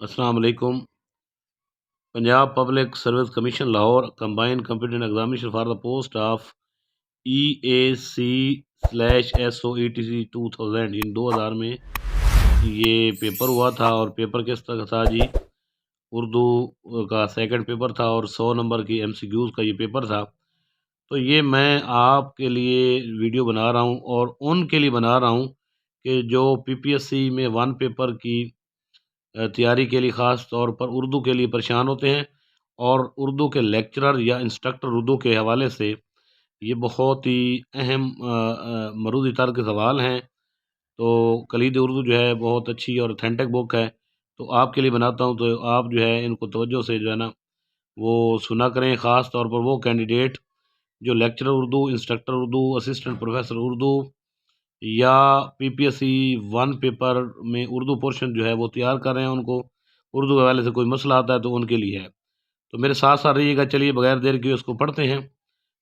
السلام علیکم۔ Punjab public service commission Lahore combine competent examination for the post of EAC/SOETC 2000 ان 2000 میں یہ پیپر ہوا تھا، اور پیپر کس طرح تھا جی؟ اردو کا سیکنڈ پیپر تھا اور 100 نمبر کی MCQs کا یہ پیپر تھا۔ تو یہ میں آپ کے لیے ویڈیو بنا رہا ہوں اور ان کے لیے بنا رہا ہوں کہ جو PPSC میں 1 پیپر کی تیاری کے لیے خاص طور پر اردو کے لیے پریشان ہوتے ہیں، اور اردو کے لیکچرر یا انسٹرکٹر اردو کے حوالے سے یہ بہت ہی اہم مرودی تر کے سوال ہیں۔ تو کلید اردو جو ہے بہت اچھی اور اتھینٹک بک ہے، تو آپ کے لیے بناتا ہوں، تو آپ جو ہے ان کو توجہ سے جو ہے نا وہ سنا کریں، خاص طور پر وہ کینڈیڈیٹ جو lecturer Urdu, instructor Urdu, assistant professor Urdu یا PPSC 1 پیپر میں اردو پورشن جو ہے وہ تیار کر رہے ہیں، ان کو اردو کے حوالے سے کوئی مسئلہ آتا ہے تو ان کے لیے ہے۔ تو میرے ساتھ ساتھ رہیے گا، چلیے بغیر دیر کیے اس کو پڑھتے ہیں۔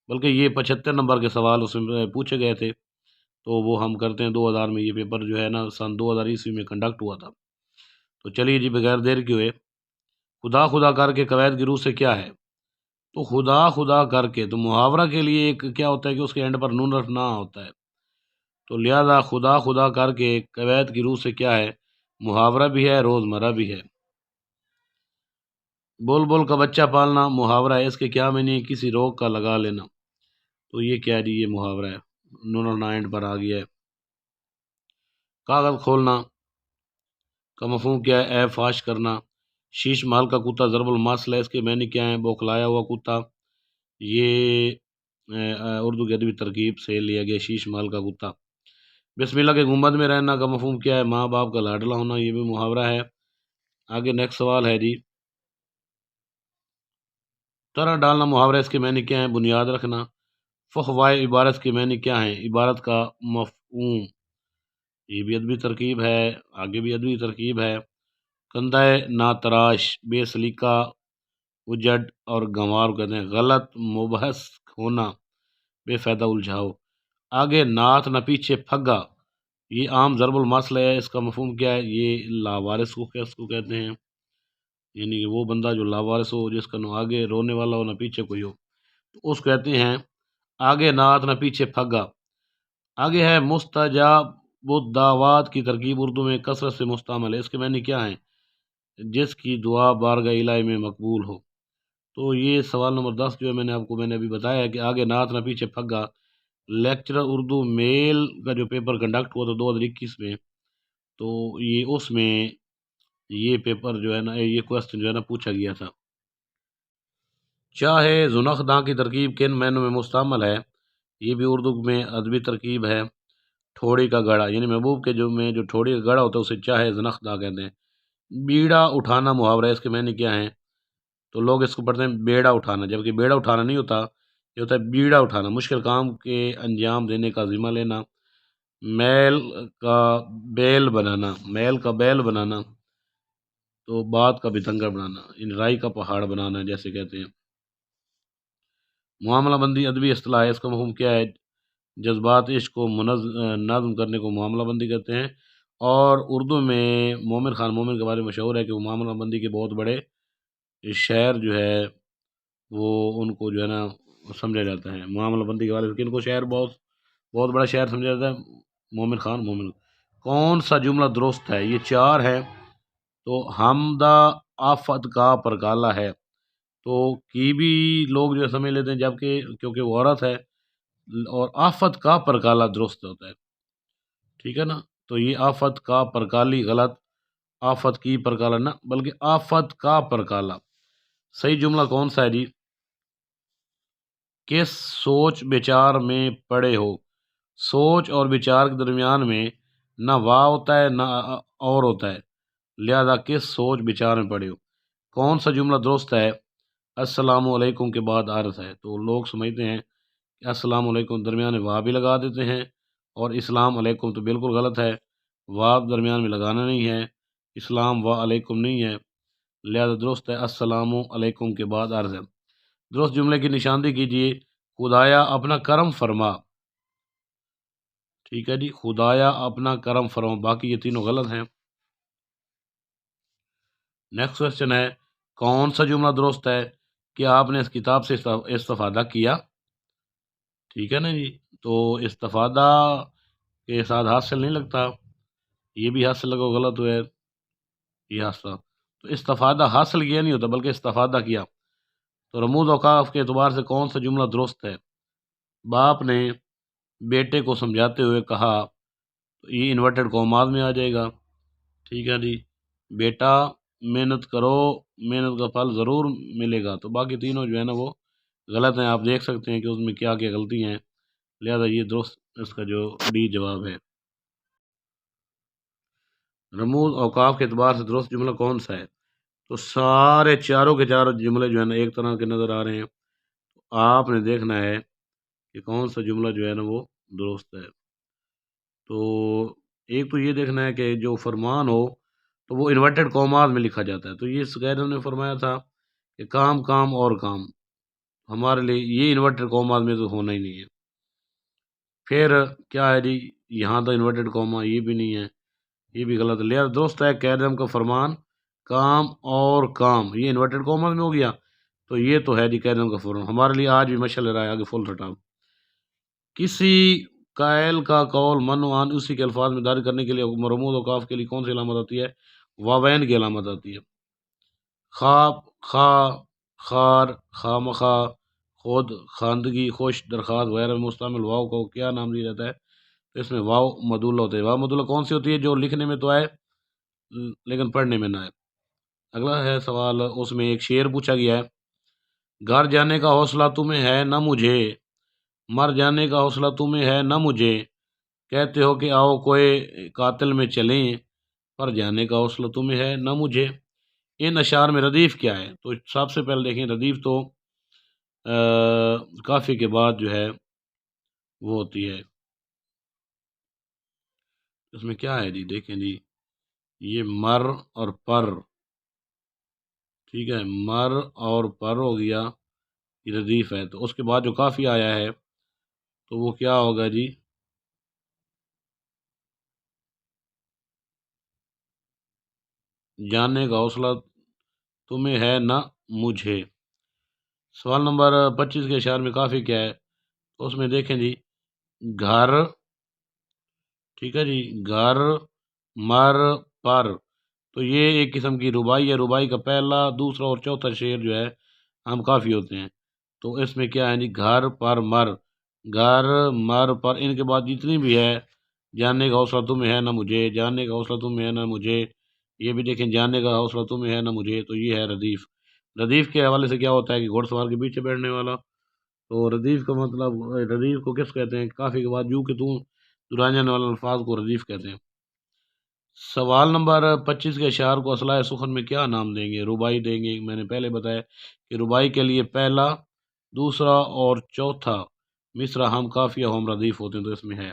بلکہ یہ 75 نمبر کے سوال اس میں پوچھے گئے تھے، تو وہ ہم کرتے ہیں 2000 میں یہ پیپر جو ہے نا سن 2000 عیسوی میں کنڈکٹ ہوا تھا۔ تو چلیے جی بغیر دیر کیے، خدا خدا کر کے قواعد کی روح سے کیا ہے؟ تو خدا خدا کر کے، تو محاورہ کے لیے ایک کیا ہوتا ہے کہ اس کے اینڈ پر نون رکھنا ہوتا ہے، تو لہذا خدا خدا کر کے قواعد کی روح سے کیا ہے؟ محاورہ بھی ہے، روزمرہ بھی ہے۔ بول بول کا بچہ پالنا محاورہ ہے، اس کے کیا معنی ہے؟ کسی روگ کا لگا لینا۔ تو یہ کیا جی؟ یہ محاورہ ہے، نون اینڈ پر آ گیا ہے۔ کاغذ کھولنا کا مفہوم کیا ہے؟ عیب فاش کرنا۔ شیش محل کا کتا ضرب المثل ہے، اس کے معنی کیا ہیں؟ بوکھلایا ہوا کتا۔ یہ اردو کی ادبی ترکیب سے لیا گیا، شیش محل کا کتا۔ بسم اللہ کے گنبد میں رہنا کا مفہوم کیا ہے؟ ماں باپ کا لاڈلا ہونا، یہ بھی محاورہ ہے۔ آگے نیکسٹ سوال ہے جی، طرح ڈالنا محاورہ، اس کے معنی کیا ہیں؟ بنیاد رکھنا۔ فحوائے عبارت کے معنی کیا ہیں؟ عبارت کا مفہوم، یہ بھی ادبی ترکیب ہے، آگے بھی ادبی ترکیب ہے۔ کندہ ناتراش، بے سلیقہ، اجڑ اور گنوار کہتے ہیں۔ غلط مبحث ہونا، بے فائدہ الجھاؤ۔ آگے نعت نہ پیچھے پھگا، یہ عام ضرب المثل ہے، اس کا مفہوم کیا ہے؟ یہ لاوارث کو کہتے ہیں، یعنی کہ وہ بندہ جو لاوارث ہو، جس کا نہ آگے رونے والا ہو نہ پیچھے کوئی ہو، تو اس کہتے ہیں آگے نعت نہ پیچھے پھگا۔ آگے ہے مستجاب الدعوات کی ترکیب اردو میں کثرت سے مستعمل ہے، اس کے معنی کیا ہیں؟ جس کی دعا بارگاہ الہی میں مقبول ہو۔ تو یہ سوال نمبر 10 جو ہے میں نے ابھی بتایا ہے کہ آگے نعت نہ پیچھے پھگا لیکچرر اردو میل کا جو پیپر کنڈکٹ ہوا تھا 2021 میں، تو یہ اس میں یہ پیپر جو ہے نا، یہ کوسچن جو ہے نا پوچھا گیا تھا۔ چاہے زنخداں کی ترکیب کن معنوں میں مستعمل ہے؟ یہ بھی اردو میں ادبی ترکیب ہے۔ ٹھوڑی کا گڑھا، یعنی محبوب کے جو ٹھوڑی کا گڑھا ہوتا ہے اسے چاہے زنخداں کہتے ہیں۔ بیڑا اٹھانا محاورہ ہے، اس کے معنی کیا ہیں؟ تو لوگ اس کو پڑھتے ہیں بیڑا اٹھانا، جبکہ بیڑا اٹھانا نہیں ہوتا، یہ ہوتا ہے بیڑا اٹھانا، مشکل کام کے انجام دینے کا ذمہ لینا۔ میل کا بیل بنانا، میل کا بیل بنانا، تو بات کا بتنگڑ بنانا، ان رائی کا پہاڑ بنانا جیسے کہتے ہیں۔ معاملہ بندی ادبی اصطلاح ہے، اس کا مفہوم کیا ہے؟ جذبات عشق کو نظم کرنے کو معاملہ بندی کہتے ہیں۔ اور اردو میں مومن خان مومن کے بارے میں مشہور ہے کہ وہ معاملہ بندی کے بہت بڑے شاعر جو ہے وہ ان کو جو ہے نا سمجھا جاتا ہے معاملہ بندی کے بارے میں، کن کو شاعر بہت بڑا شاعر سمجھا جاتا ہے؟ مومن خان مومن۔ کون سا جملہ درست ہے؟ یہ 4 ہے، تو حمدہ آفت کا پرکالا ہے، تو کی بھی لوگ جو سمجھ لیتے ہیں، جبکہ کیونکہ وہ عورت ہے، اور آفت کا پرکالا درست ہوتا ہے، ٹھیک ہے نا؟ تو یہ آفت کا پرکالی غلط، آفت کی پرکالا نہ بلکہ آفت کا پرکالا۔ صحیح جملہ کون سا ہے جی؟ کس سوچ بچار میں پڑے ہو؟ سوچ اور بچار کے درمیان میں نہ وا ہوتا ہے نہ اور ہوتا ہے، لہذا کس سوچ بچار میں پڑے ہو۔ کون سا جملہ درست ہے؟ السلام علیکم کے بعد عرض ہے، تو لوگ سمجھتے ہیں کہ السلام علیکم درمیان میں وا بھی لگا دیتے ہیں، اور اسلام علیکم تو بالکل غلط ہے، وا درمیان میں لگانا نہیں ہے، اسلام و علیکم نہیں ہے، لہذا درست ہے السلام علیکم کے بعد عرض ہے۔ درست جملے کی نشاندہی کیجیے۔ خدایا اپنا کرم فرما، ٹھیک ہے جی، خدایا اپنا کرم فرما، باقی یہ تینوں غلط ہیں۔ نیکسٹ کوشچن ہے کون سا جملہ درست ہے کہ آپ نے اس کتاب سے استفادہ کیا؟ ٹھیک ہے نا جی، تو استفادہ کے ساتھ حاصل نہیں لگتا، یہ بھی حاصل لگا غلط ہوا ہے، یہ حاصل تو استفادہ حاصل کیا نہیں ہوتا بلکہ استفادہ کیا۔ تو رموز اوقاف کے اعتبار سے کون سا جملہ درست ہے؟ باپ نے بیٹے کو سمجھاتے ہوئے کہا، تو یہ انورٹڈ کاماز میں آ جائے گا۔ ٹھیک ہے جی، بیٹا محنت کرو، محنت کا پھل ضرور ملے گا۔ تو باقی تینوں جو ہے نا وہ غلط ہیں، آپ دیکھ سکتے ہیں کہ اس میں کیا کیا غلطی ہیں، لہذا یہ درست اس کا جو ڈی جواب ہے۔ رموز اوقاف کے اعتبار سے درست جملہ کون سا ہے؟ تو سارے چاروں کے چاروں جملے جو ہے نا ایک طرح کے نظر آ رہے ہیں، آپ نے دیکھنا ہے کہ کون سا جملہ جو ہے نا وہ درست ہے۔ تو ایک تو یہ دیکھنا ہے کہ جو فرمان ہو تو وہ انورٹڈ کاماز میں لکھا جاتا ہے، تو یہ سکیرم نے فرمایا تھا کہ کام کام اور کام، ہمارے لیے یہ انورٹڈ کاماز میں تو ہونا ہی نہیں ہے۔ پھر کیا ہے جی، یہاں تو انورٹڈ کاما یہ بھی نہیں ہے، یہ بھی غلط ہے، لہذا درست ہے قیدم کا فرمان کام اور کام، یہ انورٹڈ کاماز میں ہو گیا، تو یہ تو ہے جی قیدم کا فرمان، ہمارے لیے آج بھی مشعل رہا ہے آگے فل سٹاپ۔ کسی قائل کا قول منوان اسی کے الفاظ میں داری کرنے کے لیے رموز اوقاف کے لیے کون سی علامت آتی ہے؟ واوین کی علامت آتی ہے۔ خواب، خواہ، خار، خامخواہ، خود، خواندگی، خوش، درخواست وغیرہ میں مستعمل واو کو کیا نام دیا جاتا ہے؟ تو اس میں واو مدولہ ہوتا ہے۔ واو مدولہ کون سی ہوتی ہے؟ جو لکھنے میں تو آئے لیکن پڑھنے میں نہ آئے۔ اگلا ہے سوال، اس میں ایک شعر پوچھا گیا ہے، گھر جانے کا حوصلہ تمہیں ہے نہ مجھے، مر جانے کا حوصلہ تمہیں ہے نہ مجھے، کہتے ہو کہ آؤ کوئی قاتل میں چلیں، پر جانے کا حوصلہ تمہیں ہے نہ مجھے۔ ان اشعار میں ردیف کیا ہے؟ تو سب سے پہلے دیکھیں ردیف تو کافی کے بعد جو ہے وہ ہوتی ہے، اس میں کیا ہے جی، دیکھیں جی، یہ مر اور پر، ٹھیک ہے، مر اور پر ہو گیا، یہ ردیف ہے، تو اس کے بعد جو کافی آیا ہے تو وہ کیا ہوگا جی، جاننے کا حوصلہ تمہیں ہے نہ مجھے۔ سوال نمبر 25 کے اشعار میں کافی کیا ہے؟ تو اس میں دیکھیں جی، گھر، ٹھیک ہے جی، گھر، مر، پر، تو یہ ایک قسم کی ربائی ہے، ربائی کا پہلا، دوسرا اور چوتھا شعر جو ہے ہم کافی ہوتے ہیں، تو اس میں کیا ہے جی، گھر پر مر، گھر مر پر، ان کے بعد جتنی بھی ہے، جاننے کا حوصلہ تمہیں ہے نہ مجھے، جاننے کا حوصلہ تمہیں ہے نہ مجھے، یہ بھی دیکھیں جاننے کا حوصلہ تمہیں ہے نہ مجھے، تو یہ ہے ردیف۔ ردیف کے حوالے سے کیا ہوتا ہے کہ گھوڑ سوار کے پیچھے بیٹھنے والا، تو ردیف کا مطلب، ردیف کو کس کہتے ہیں؟ کافی کے بعد جو کہ تم دہرائے جانے والے الفاظ کو ردیف کہتے ہیں۔ سوال نمبر 25 کے اشعار کو اصلاح سخن میں کیا نام دیں گے؟ ربائی دیں گے، میں نے پہلے بتایا کہ ربائی کے لیے پہلا، دوسرا اور چوتھا مصرع ہم کافی ہم ردیف ہوتے ہیں، تو اس میں ہے،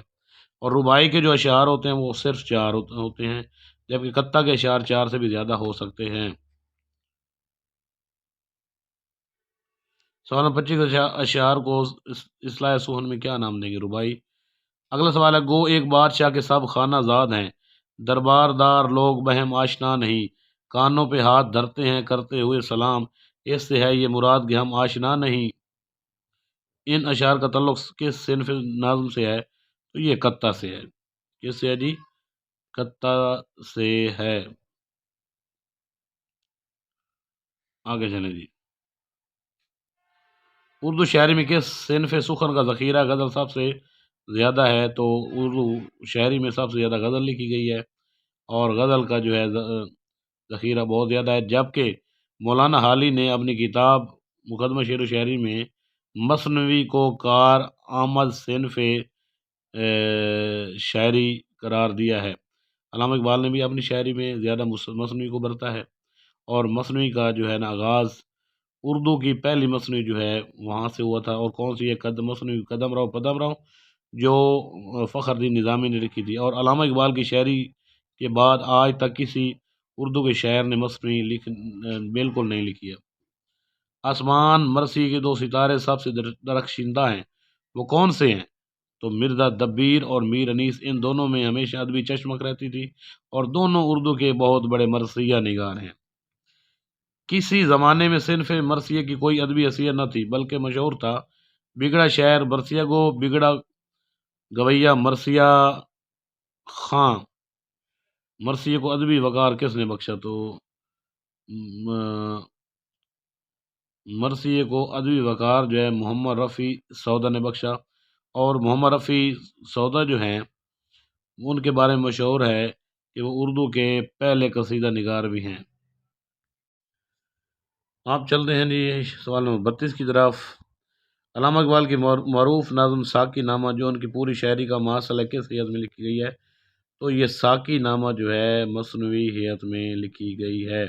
اور ربائی کے جو اشعار ہوتے ہیں وہ صرف 4 ہوتے ہیں، جبکہ قطع کے اشعار 4 سے بھی زیادہ ہو سکتے ہیں۔ سوال نمبر 25 اشعار کو اصلاح سخن میں کیا نام دیں گے؟ ربائی۔ اگلا سوال ہے، گو ایک بادشاہ کے سب خانہ زاد ہیں، دربار دار لوگ بہم آشنا نہیں، کانوں پہ ہاتھ دھرتے ہیں کرتے ہوئے سلام، اس سے ہے یہ مراد کہ ہم آشنا نہیں۔ ان اشعار کا تعلق کس صنف نظم سے ہے؟ تو یہ قطع سے ہے، کس سے ہے جی؟ قطع سے ہے۔ آگے چلیں جی، اردو شاعری میں کس صنف سخن کا ذخیرہ غزل سب سے زیادہ ہے؟ تو اردو شاعری میں سب سے زیادہ غزل لکھی گئی ہے، اور غزل کا جو ہے ذخیرہ بہت زیادہ ہے، جبکہ مولانا حالی نے اپنی کتاب مقدمہ شعر و شاعری میں مثنوی کو کار آمد صنف شاعری قرار دیا ہے۔ علامہ اقبال نے بھی اپنی شاعری میں زیادہ مثنوی کو برتا ہے، اور مثنوی کا جو ہے نا آغاز اردو کی پہلی مثنوی جو ہے وہاں سے ہوا تھا، اور کون سی ہے؟ مثنوی قدم رہو پدم رہو، جو فخر الدین نظامی نے لکھی تھی، اور علامہ اقبال کی شاعری کے بعد آج تک کسی اردو کے شاعر نے مثنوی بالکل نہیں لکھی ہے۔ آسمان مرسی کے 2 ستارے سب سے درخشندہ ہیں، وہ کون سے ہیں؟ تو مرزا دبیر اور میر انیس، ان دونوں میں ہمیشہ ادبی چشمک رہتی تھی، اور دونوں اردو کے بہت بڑے مرثیہ نگار ہیں۔ کسی زمانے میں صنف مرثیہ کی کوئی ادبی حیثیت نہ تھی، بلکہ مشہور تھا بگڑا شاعر مرثیہ گو، بگڑا گویہ مرثیہ خاں۔ مرثیہ کو ادبی وقار کس نے بخشا؟ تو مرثیہ کو ادبی وقار جو ہے محمد رفیع سودا نے بخشا، اور محمد رفیع سودا جو ہیں ان کے بارے میں مشہور ہے کہ وہ اردو کے پہلے قصیدہ نگار بھی ہیں۔ آپ چلتے ہیں جی سوال نمبر 32 کی طرف۔ علامہ اقبال کی معروف نظم ساقی نامہ جو ان کی پوری شاعری کا ماحصل ہے، کس ہیت میں لکھی گئی ہے؟ تو یہ ساقی نامہ جو ہے مثنوی ہیت میں لکھی گئی ہے۔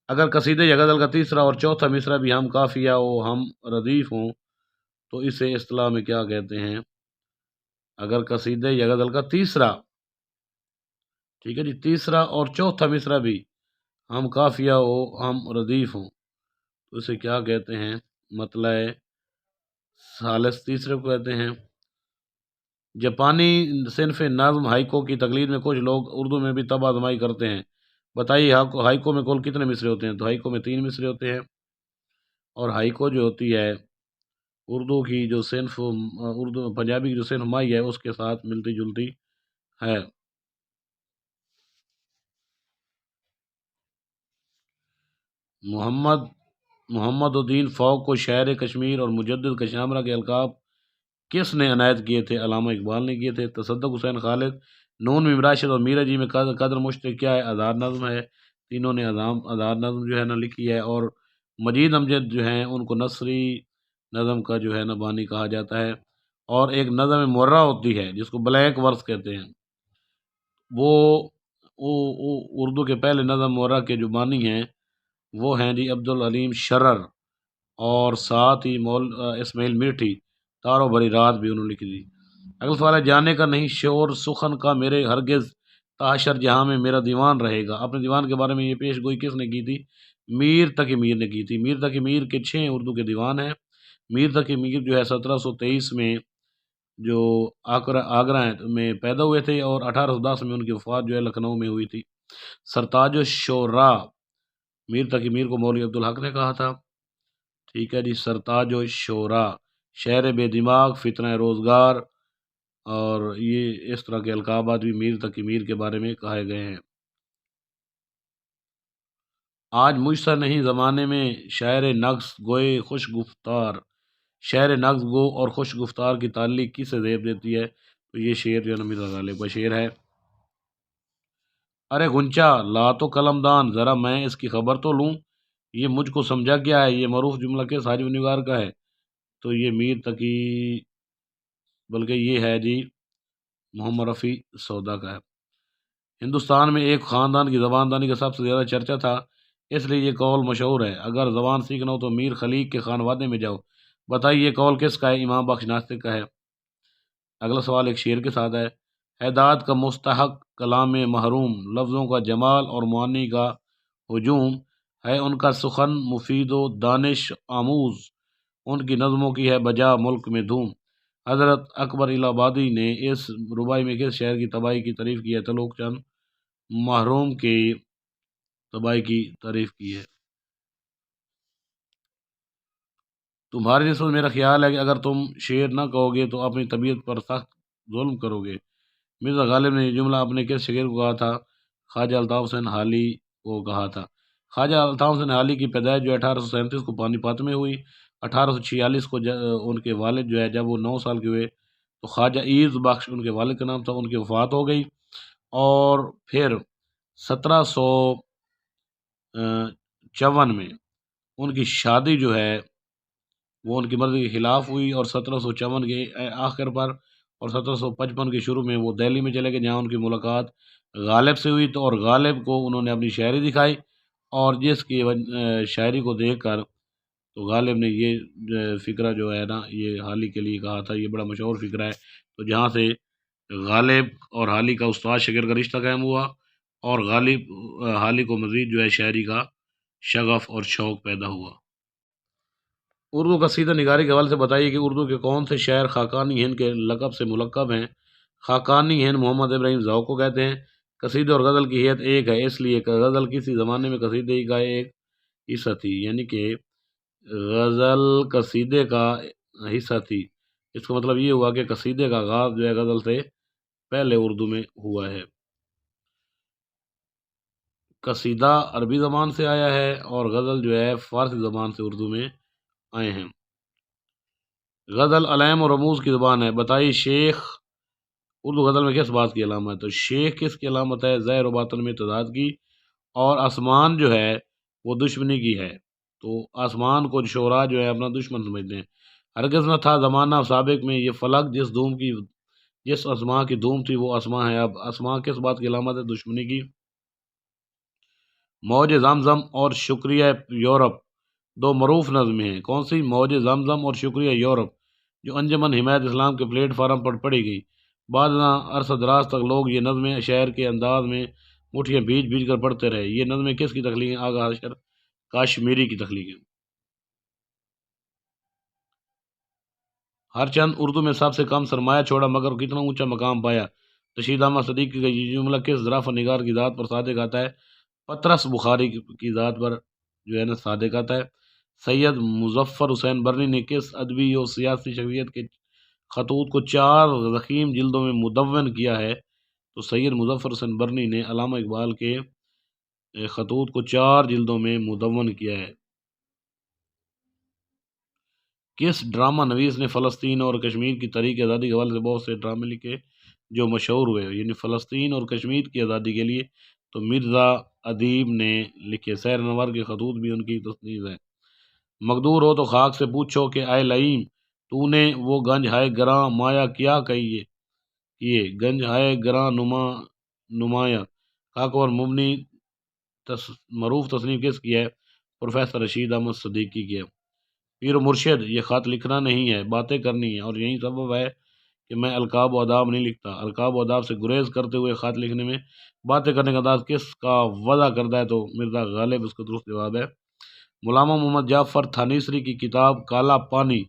اگر قصیدہ یا غزل کا تیسرا اور چوتھا مصرع بھی ہم قافیہ و ہم ردیف ہوں تو اسے اصطلاح میں کیا کہتے ہیں؟ اگر قصیدہ یا غزل کا تیسرا، ٹھیک ہے جی، تیسرا اور چوتھا مصرع بھی ہم قافیہ و ہم ردیف ہوں تو اسے کیا کہتے ہیں؟ مطلع ثالث تیسرے کو کہتے ہیں۔ جاپانی صنف نظم ہائیکو کی تقلید میں کچھ لوگ اردو میں بھی طب آزمائی کرتے ہیں، بتائیے ہائیکو میں کل کتنے مصرے ہوتے ہیں؟ تو ہائیکو میں 3 مصرے ہوتے ہیں، اور ہائیکو جو ہوتی ہے اردو کی جو صنف اردو پنجابی کی جو صنف مائی ہے اس کے ساتھ ملتی جلتی ہے۔ محمد الدین فوق کو شاعر کشمیر اور مجدد کشامرہ کے القاب کس نے عنایت کیے تھے؟ علامہ اقبال نے کیے تھے۔ تصدق حسین خالد، نون میم راشد اور میرا جی میں قدر مشترک کیا ہے؟ آزاد نظم ہے، تینوں نے آزاد نظم جو ہے نا لکھی ہے، اور مجید امجد جو ہیں ان کو نثری نظم کا جو ہے نا بانی کہا جاتا ہے، اور ایک نظم مرہ ہوتی ہے جس کو بلیک ورس کہتے ہیں، وہ اردو کے پہلے نظم مرہ کے جو بانی ہیں وہ ہیں جی عبدالعلیم شرر، اور ساتھ ہی اسماعیل میٹھی تارو بھری رات بھی انہوں نے لکھی تھی۔ اگلا سوال ہے، جانے کا نہیں شور سخن کا میرے ہرگز تحشر جہاں میں میرا دیوان رہے گا، اپنے دیوان کے بارے میں یہ پیش گوئی کس نے کی تھی؟ میر تقی میر نے کی تھی۔ میر تقی میر کے 6 اردو کے دیوان ہیں۔ میر تقی میر جو ہے 1723 میں جو آگرہ میں پیدا ہوئے تھے، اور 1810 میں ان کی وفات جو ہے لکھنؤ میں ہوئی تھی۔ سرتاج الشعراء میر تقی میر کو مولوی عبدالحق نے کہا تھا، ٹھیک ہے جی۔ سرتاج الشعراء، شعر بے دماغ، فتنہ روزگار، اور یہ اس طرح کے القابات بھی میر تقی میر کے بارے میں کہے گئے ہیں۔ آج مجھ سا نہیں زمانے میں شاعر نغز گوئے خوش گفتار، شاعر نغز گو اور خوش گفتار کی تعلیق کسے زیب دیتی ہے؟ تو یہ شعر جو ہے نا مرزا غالب کا شعر ہے۔ ارے غنچہ لا تو قلم دان، ذرا میں اس کی خبر تو لوں، یہ مجھ کو سمجھا کیا ہے، یہ معروف جملہ کس حاجب نگار کا ہے؟ تو یہ میر تقی، بلکہ یہ ہے جی محمد رفیع سودا کا ہے۔ ہندوستان میں ایک خاندان کی زبان دانی کا سب سے زیادہ چرچا تھا، اس لیے یہ قول مشہور ہے، اگر زبان سیکھنا ہو تو میر خلیق کے خانوادے میں جاؤ، بتائیے یہ قول کس کا ہے؟ امام بخش ناصر کا ہے۔ اگلا سوال ایک شعر کے ساتھ ہے، حداد کا مستحق کلام محروم، لفظوں کا جمال اور معانی کا ہجوم ہے ان کا سخن مفید و دانش آموز، ان کی نظموں کی ہے بجا ملک میں دھوم۔ حضرت اکبر الہ آبادی نے اس ربائی میں کس شعر کی تباہی کی تعریف کی ہے؟ تعلق چند محروم کی تباہی کی تعریف کی ہے۔ تمہاری نسبت میرا خیال ہے کہ اگر تم شعر نہ کہو گے تو اپنی طبیعت پر سخت ظلم کرو گے، مرزا غالب نے یہ جملہ اپنے کس شاعر کو کہا تھا؟ خواجہ الطاف حسین حالی کو کہا تھا۔ خواجہ الطاف حسین حالی کی پیدائش جو 1837 کو پانی پت میں ہوئی، 1846 کو ان کے والد جو ہے جب وہ 9 سال کے ہوئے تو خواجہ ایز بخش ان کے والد کا نام تھا، ان کی وفات ہو گئی، اور پھر 1754 میں ان کی شادی جو ہے وہ ان کی مرضی کے خلاف ہوئی، اور 1754 کے آخر پر اور 1755 کے شروع میں وہ دہلی میں چلے گئے جہاں ان کی ملاقات غالب سے ہوئی، تو اور غالب کو انہوں نے اپنی شاعری دکھائی، اور جس کی شاعری کو دیکھ کر تو غالب نے یہ فقرہ جو ہے نا یہ حالی کے لیے کہا تھا، یہ بڑا مشہور فقرہ ہے، تو جہاں سے غالب اور حالی کا استاد شاگرد کا رشتہ قائم ہوا، اور غالب حالی کو مزید جو ہے شاعری کا شغف اور شوق پیدا ہوا۔ اردو قصیدہ نگاری کے حوالے سے بتائیے کہ اردو کے کون سے شاعر خاقانی ہند کے لقب سے ملقب ہیں؟ خاقانی ہند محمد ابراہیم ذوق کو کہتے ہیں۔ قصیدے اور غزل کی ہیت ایک ہے، اس لیے کہ غزل کسی زمانے میں قصیدے کا ایک حصہ تھی، یعنی کہ غزل قصیدے کا حصہ تھی۔ اس کا مطلب یہ ہوا کہ قصیدے کا آغاز جو ہے غزل سے پہلے اردو میں ہوا ہے۔ قصیدہ عربی زبان سے آیا ہے اور غزل جو ہے فارسی زبان سے اردو میں آئے ہیں۔ غزل علائم اور رموز کی زبان ہے، بتائیے شیخ اردو غزل میں کس بات کی علامت ہے؟ تو شیخ کس کی علامت ہے؟ ظاہر و باطن میں تضاد کی، اور آسمان جو ہے وہ دشمنی کی ہے۔ تو آسمان کو شعراء جو ہے اپنا دشمن سمجھتے ہیں۔ ہرگز نہ تھا زمانہ سابق میں یہ فلک جس آسماں کی دھوم تھی وہ آسماں ہے اب۔ آسماں کس بات کی علامت ہے؟ دشمنی کی۔ موج زمزم اور شکریہ یورپ دو معروف نظمیں ہیں، کون سی؟ موج زمزم اور شکریہ یورپ، جو انجمن حمایت اسلام کے پلیٹ فارم پر پڑھی گئی۔ بعد ازاں عرصہ دراز تک لوگ یہ نظمیں شعر کے انداز میں مٹھیاں بھیج بھیج کر پڑھتے رہے۔ یہ نظمیں کس کی تخلیق ہیں؟ آغا حشر کاشمیری کی تخلیق ہیں۔ ہر چند اردو میں سب سے کم سرمایہ چھوڑا مگر کتنا اونچا مقام پایا۔ رشید احمد صدیقی کا یہ جملہ کس ظرافت نگار کی ذات پر صادق آتا ہے؟ پطرس بخاری کی ذات پر جو ہے نا صادق آتا ہے۔ سید مظفر حسین برنی نے کس ادبی و سیاسی شخصیت کے خطوط کو 4 ضخیم جلدوں میں مدون کیا ہے؟ تو سید مظفر حسین برنی نے علامہ اقبال کے خطوط کو 4 جلدوں میں مدون کیا ہے۔ کس ڈرامہ نویس نے فلسطین اور کشمیر کی تحریک آزادی کے حوالے سے بہت سے ڈرامے لکھے جو مشہور ہوئے؟ یعنی فلسطین اور کشمیر کی آزادی کے لیے تو مرزا ادیب نے لکھے۔ سیر نور کے خطوط بھی ان کی تصنیف ہے۔ مقدور ہو تو خاک سے پوچھو کہ اے لئیم تو نے وہ گنج ہائے گراں مایا کیا کیے، گنج ہائے گراں نمایاں۔ خاک اور مبنی معروف تصنیف کس کی ہے؟ پروفیسر رشید احمد صدیقی کی ہے۔ پیر و مرشد یہ خط لکھنا نہیں ہے، باتیں کرنی ہے، اور یہی سبب ہے کہ میں القاب و آداب نہیں لکھتا۔ القاب و آداب سے گریز کرتے ہوئے خط لکھنے میں باتیں کرنے کا انداز کس کا وضع کردہ ہے؟ تو مرزا غالب اس کا درست جواب ہے۔ مولانا محمد جعفر تھانیسری کی کتاب کالا پانی،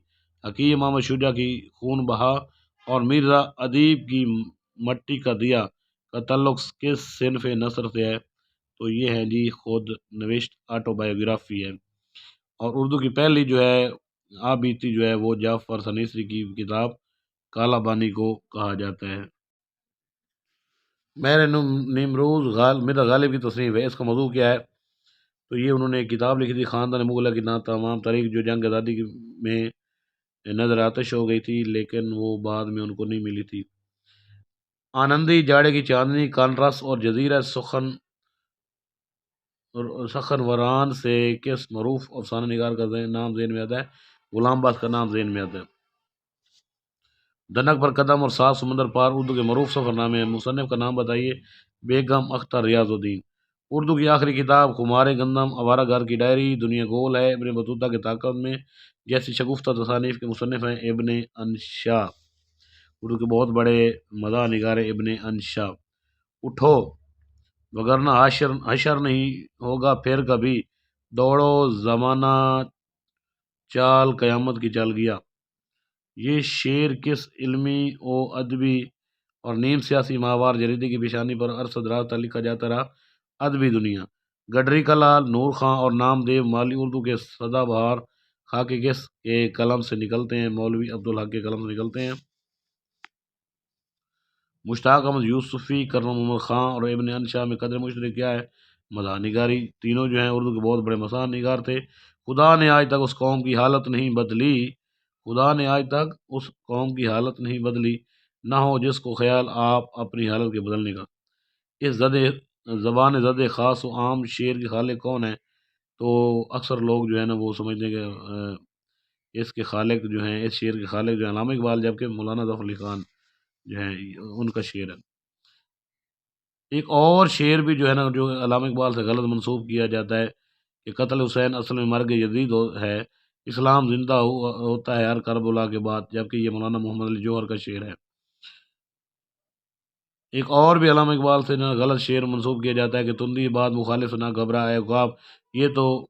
حکیم محمد شجاع کی خون بہا اور مرزا ادیب کی مٹی کا دیا کا تعلق کس صنف نثر سے ہے؟ تو یہ ہے جی خود نوشت آٹو بایوگرافی ہے۔ اور اردو کی پہلی جو ہے آبیتی جو ہے وہ جعفر تھانیسری کی کتاب کالا بانی کو کہا جاتا ہے۔ مہر نیمروز مرزا غالب کی تصنیف ہے، اس کا موضوع کیا ہے؟ تو یہ انہوں نے ایک کتاب لکھی تھی، خاندان مغلیہ کی تمام تاریخ، جو جنگ آزادی میں نظر آتش ہو گئی تھی لیکن وہ بعد میں ان کو نہیں ملی تھی۔ آنندی، جاڑے کی چاندنی، کانرس اور جزیرہ سخن وران سے کس معروف افسانہ نگار کا نام ذہن میں آتا ہے؟ غلام باز کا نام ذہن میں آتا ہے۔ دھنک پر قدم اور 7 سمندر پار اردو کے معروف سفر نامے ہیں، مصنف کا نام بتائیے۔ بیگم اختر ریاض الدین۔ اردو کی آخری کتاب خمار گندم، آوارہ گھر کی ڈائری، دنیا گول ہے، ابن بطوطہ کے طاقت میں جیسی شگفتہ تصانیف کے مصنف ہیں ابن انشا۔ اردو کے بہت بڑے مزاح نگار ہیں ابن انشا۔ اٹھو وگرنہ حشر نہیں ہوگا پھر کبھی، دوڑو زمانہ چال قیامت کی چل گیا۔ یہ شعر کس علمی و ادبی اور نیم سیاسی ماہوار جریدے کی پیشانی پر عرصہ دراز تک لکھا جاتا رہا؟ ادبی دنیا۔ گڈری کا لال، نور خاں اور نام دیو مالی اردو کے سدا بہار خاکے کس کے قلم سے نکلتے ہیں؟ مولوی عبدالحق کے قلم سے نکلتے ہیں۔ مشتاق احمد یوسفی، کرم محمد خان اور ابن انشا میں قدر مشترک کیا ہے؟ مزاح نگاری۔ تینوں جو ہیں اردو کے بہت بڑے مزاح نگار تھے۔ خدا نے آج تک اس قوم کی حالت نہیں بدلی، خدا نے آج تک اس قوم کی حالت نہیں بدلی، نہ ہو جس کو خیال آپ اپنی حالت کے بدلنے کا۔ اس زبان زد خاص و عام شعر کے خالق کون ہیں؟ تو اکثر لوگ جو ہے نا وہ سمجھتے ہیں کہ اس کے خالق جو ہیں، اس شعر کے خالق جو ہیں علامہ اقبال، جبکہ مولانا ظفر علی خان جو ہیں ان کا شعر ہے۔ ایک اور شعر بھی جو ہے نا جو علامہ اقبال سے غلط منسوب کیا جاتا ہے کہ قتل حسین اصل میں مرگ یزید ہے، اسلام زندہ ہوتا ہے ہر کربلا کے بعد، جبکہ یہ مولانا محمد علی جوہر کا شعر ہے۔ ایک اور بھی علامہ اقبال سے غلط شعر منسوب کیا جاتا ہے کہ تندی بات مخالف نہ گھبرا اے عقاب، یہ تو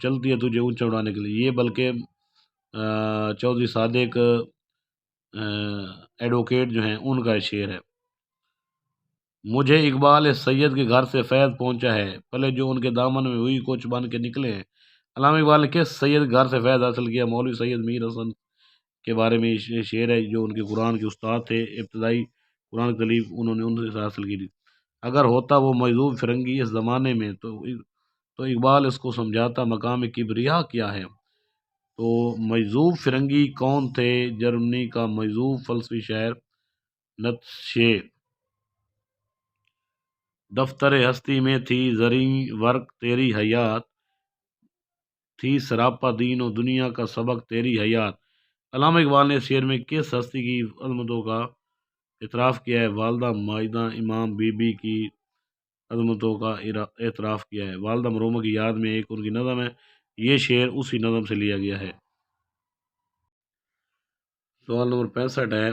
چلتی ہے تجھے اونچا اڑانے کے لیے، یہ بلکہ چودھری صادق ایڈوکیٹ جو ہیں ان کا شعر ہے۔ مجھے اقبال سید کے گھر سے فیض پہنچا ہے، پہلے جو ان کے دامن میں ہوئی کچھ بن کے نکلے ہیں، علامہ اقبال نے کس سید گھر سے فیض حاصل کیا؟ مولوی سید میر حسن کے بارے میں شعر ہے جو ان کے قرآن کے استاد تھے، ابتدائی قرآن کی تعلیم انہوں نے ان سے حاصل کی تھی۔ اگر ہوتا وہ مجذوب فرنگی اس زمانے میں تو اقبال اس کو سمجھاتا مقام کبریا کیا ہے۔ تو مجذوب فرنگی کون تھے؟ جرمنی کا مجذوب فلسفی شاعر نتشے۔ دفتر ہستی میں تھی زریں ورق تیری حیات، تھی سراپا دین و دنیا کا سبق تیری حیات۔ علامہ اقبال نے اس شعر میں کس ہستی کی عظمتوں کا اعتراف کیا ہے؟ والدہ ماجدہ امام بی بی کی عظمتوں کا اعتراف کیا ہے۔ والدہ مرحومہ کی یاد میں ایک ان کی نظم ہے، یہ شعر اسی نظم سے لیا گیا ہے۔ سوال نمبر 65 ہے،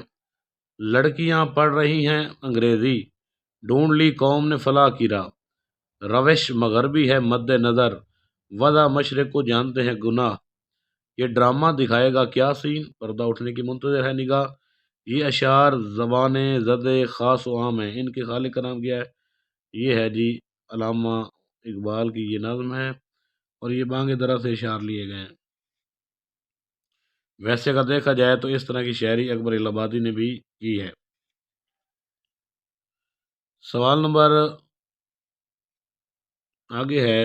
لڑکیاں پڑھ رہی ہیں انگریزی، ڈھونڈ لی قوم نے فلاح کی راہ، روش مغربی ہے مد نظر، وضع مشرق کو جانتے ہیں گناہ، یہ ڈرامہ دکھائے گا کیا سین، پردہ اٹھنے کی منتظر ہے نگاہ۔ یہ اشعار زبان زد خاص و عام ہیں، ان کے خالق کا نام کیا ہے؟ یہ ہے جی علامہ اقبال کی یہ نظم ہے، اور یہ بانگ درا سے اشعار لیے گئے ہیں۔ ویسے اگر دیکھا جائے تو اس طرح کی شاعری اکبر الہ آبادی نے بھی کی ہے۔ سوال نمبر آگے ہے،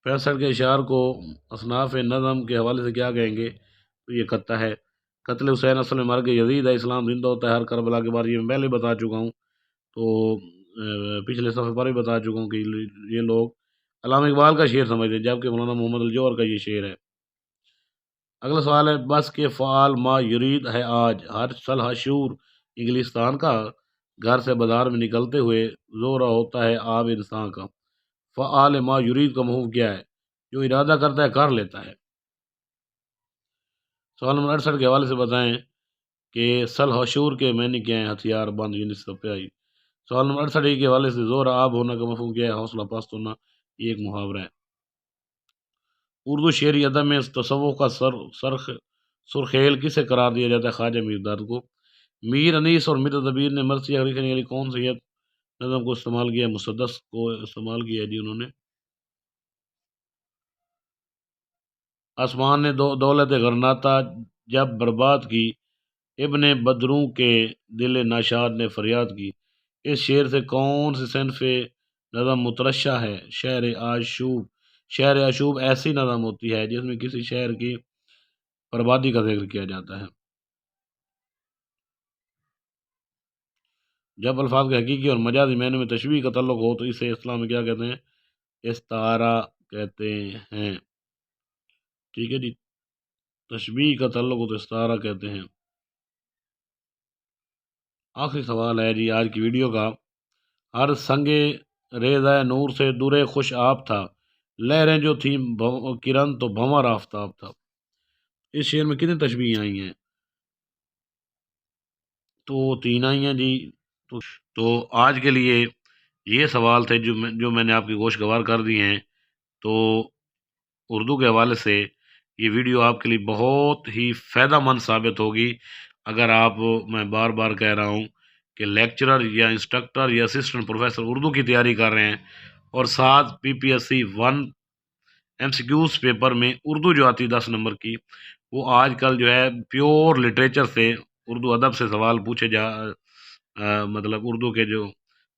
65 کے اشعار کو اصناف نظم کے حوالے سے کیا کہیں گے؟ تو یہ خطہ ہے، قتل حسین اصل میں مرگ یزید ہے، اسلام زندہ ہوتا ہے ہر کربلا کے بعد، یہ میں پہلے بتا چکا ہوں، تو پچھلے صفحے پر بھی بتا چکا ہوں کہ یہ لوگ علامہ اقبال کا شعر سمجھتے ہیں، جبکہ مولانا محمد الجوہر کا یہ شعر ہے۔ اگلا سوال ہے، بس کے فعال ما یرید ہے آج، ہر صلح شور انگلستان کا، گھر سے بازار میں نکلتے ہوئے زورا ہوتا ہے آب انسان کا۔ فعال ما یرید کا مفہوم کیا ہے؟ جو ارادہ کرتا ہے کر لیتا ہے۔ سوال نمبر 68 کے حوالے سے بتائیں کہ صلح و شور کے معنی کیا ہیں؟ ہتھیار بند یعنی سپاہی۔ سوال نمبر 68 کے حوالے سے زور آب ہونا کا مفہوم کیا ہے؟ حوصلہ پست ہونا، یہ ایک محاورہ ہے۔ اردو شعری ادب میں تصوف کا سرخیل کسے قرار دیا جاتا ہے؟ خواجہ میر داد کو۔ میر انیس اور میر دبیر نے مرثیہ لکھنے کے لیے کون سی نظم کو استعمال کیا ہے؟ مسدس کو استعمال کیا ہے جی انہوں نے۔ آسمان نے دولت غرناطہ جب برباد کی، ابن بدروں کے دل ناشاد نے فریاد کی۔ اس شعر سے کون سی صنف نظم مترشح ہے؟ شعر آشوب۔ شعر آشوب ایسی نظم ہوتی ہے جس میں کسی شہر کی بربادی کا ذکر کیا جاتا ہے۔ جب الفاظ کے حقیقی اور مجازی معنی میں تشبیہ کا تعلق ہو تو اسے اسلام میں کیا کہتے ہیں؟ استعارہ کہتے ہیں۔ ٹھیک ہے جی، تشبیہ کا تعلق ہو تو استعارہ کہتے ہیں۔ آخری سوال ہے جی آج کی ویڈیو کا، ہر سنگے ریزہ نور سے دورے خوش آپ تھا، لہریں جو تھیں کرن تو بھنور آفتاب تھا۔ اس شعر میں کتنی تشبیہیں آئی ہیں؟ تو 3 آئی ہیں جی۔ تو آج کے لیے یہ سوال تھے جو میں نے آپ کی گوش گوار کر دی ہیں۔ تو اردو کے حوالے سے یہ ویڈیو آپ کے لیے بہت ہی فائدہ مند ثابت ہوگی اگر آپ، میں بار بار کہہ رہا ہوں کہ لیکچرر یا انسٹرکٹر یا اسسٹنٹ پروفیسر اردو کی تیاری کر رہے ہیں، اور ساتھ PPSC 1 MCQs پیپر میں اردو جو آتی 10 نمبر کی، وہ آج کل جو ہے پیور لٹریچر سے، اردو ادب سے سوال پوچھے مطلب اردو کے جو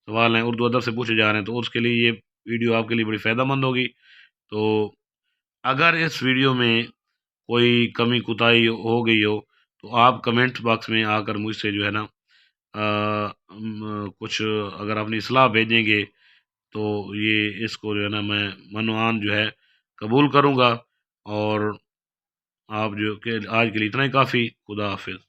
سوال ہیں اردو ادب سے پوچھے جا رہے ہیں، تو اس کے لیے یہ ویڈیو آپ کے لیے بڑی فائدہ مند ہوگی۔ تو اگر اس ویڈیو میں کوئی کمی کوتاہی ہو گئی ہو تو آپ کمنٹ باکس میں آ کر مجھ سے جو ہے نا کچھ اگر اپنی اصلاح بھیجیں گے تو یہ اس کو جو ہے نا میں منوان جو ہے قبول کروں گا۔ اور آپ جو کہ آج کے لیے اتنا ہی کافی۔ خدا حافظ۔